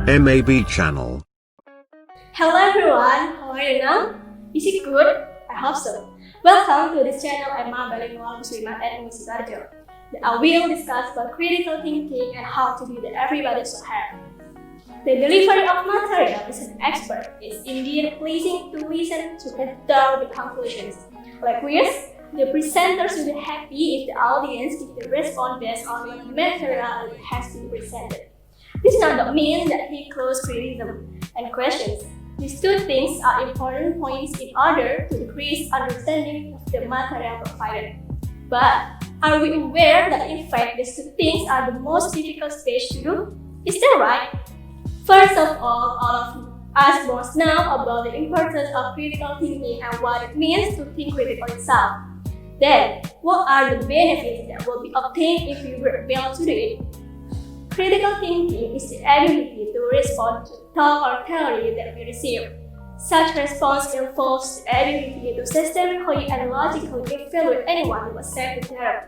MAB channel. Hello everyone, how are you now? Is it good? I hope so. Welcome to this channel. I'm bilingual Muslimat and Musikarjo. I will discuss about critical thinking and how to do that everybody should have. The delivery of material as an expert is indeed pleasing to listen to and draw the conclusions. Like quiz, the presenter should be happy if the audience gives the response based on what material has been presented. This does not mean that he closes criticism and questions. These two things are important points in order to increase understanding of the material provided. But are we aware that in fact these two things are the most difficult stage to do? Is that right? First of all of us must know about the importance of critical thinking and what it means to think critically itself. Then, what are the benefits that will be obtained if we were able to do it? Critical thinking is the ability to respond to thought or theory that we receive. Such response involves the ability to systemically and logically evaluate anyone who accepts the theory.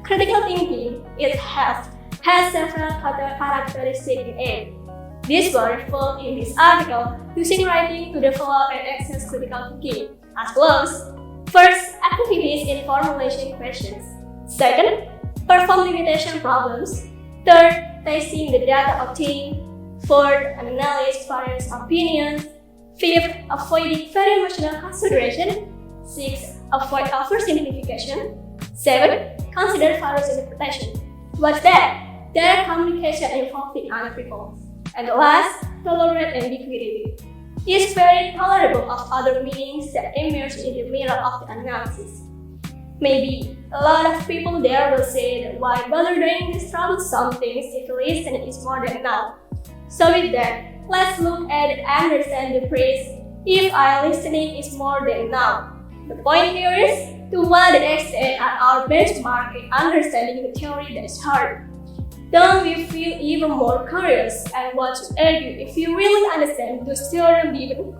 Critical thinking has several characteristics in it. These were referred in this article using writing to develop and access critical thinking, as follows. First, activities in formulation questions. Second, perform limitation problems. Third, testing the data obtained. Fourth, analyze various opinions. Fifth, avoiding very emotional consideration. Sixth, avoid oversimplification. Seven, consider various interpretation. What's that? Direct communication involving other people. And the last, tolerate ambiguity. Is very tolerable of other meanings that emerge in the middle of the analysis. Maybe a lot of people there will say that why bother doing these troublesome things if listening is more than enough. So with that, let's look at and understand the phrase, if our listening is more than enough. The point here is, to what extent are our benchmark in understanding the theory that is hard? Don't we feel even more curious and want to argue if you really understand those theorems given?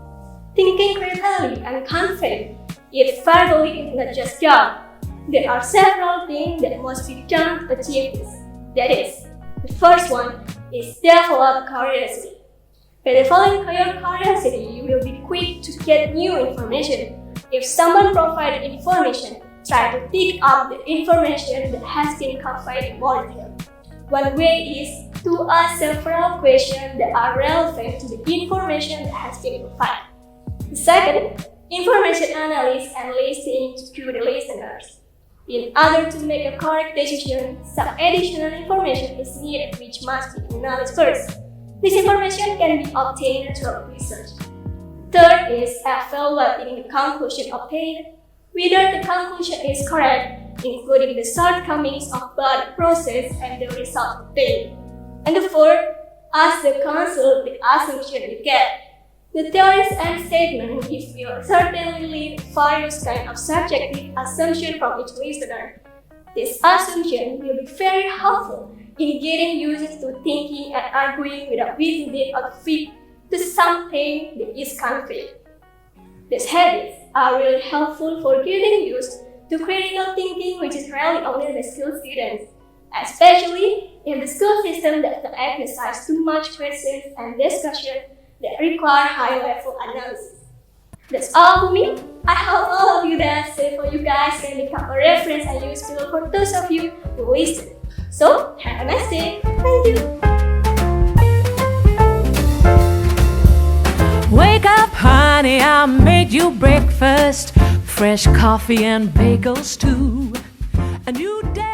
Thinking critically and confident, yet verbally is not just job. There are several things that must be done to achieve this. That is, the first one is develop curiosity. By developing your curiosity, you will be quick to get new information. If someone provides information, try to pick up the information that has been conveyed in more detail. One way is to ask several questions that are relevant to the information that has been provided. The second, information analysis and listening to the listeners. In order to make a correct decision, some additional information is needed which must be acknowledged first. This information can be obtained through research. Third is evaluating the conclusion obtained, whether the conclusion is correct, including the shortcomings of both the process and the result obtained. And the fourth, ask the counsel the assumption you get. The theories and statements will certainly lead various kinds of subjective assumptions from each listener. This assumption will be very helpful in getting users to thinking and arguing without using it or fit to something that is conveyed. These habits are really helpful for getting used to critical thinking, which is rarely only the school students, especially if the school system does not emphasize too much questions and discussion that require high-level analysis. That's all for me. I hope all of you that say for you guys can become a reference and useful for those of you who listen. So, have a nice day. Thank you. Wake up, honey, I made you breakfast. Fresh coffee and bagels too. A new day.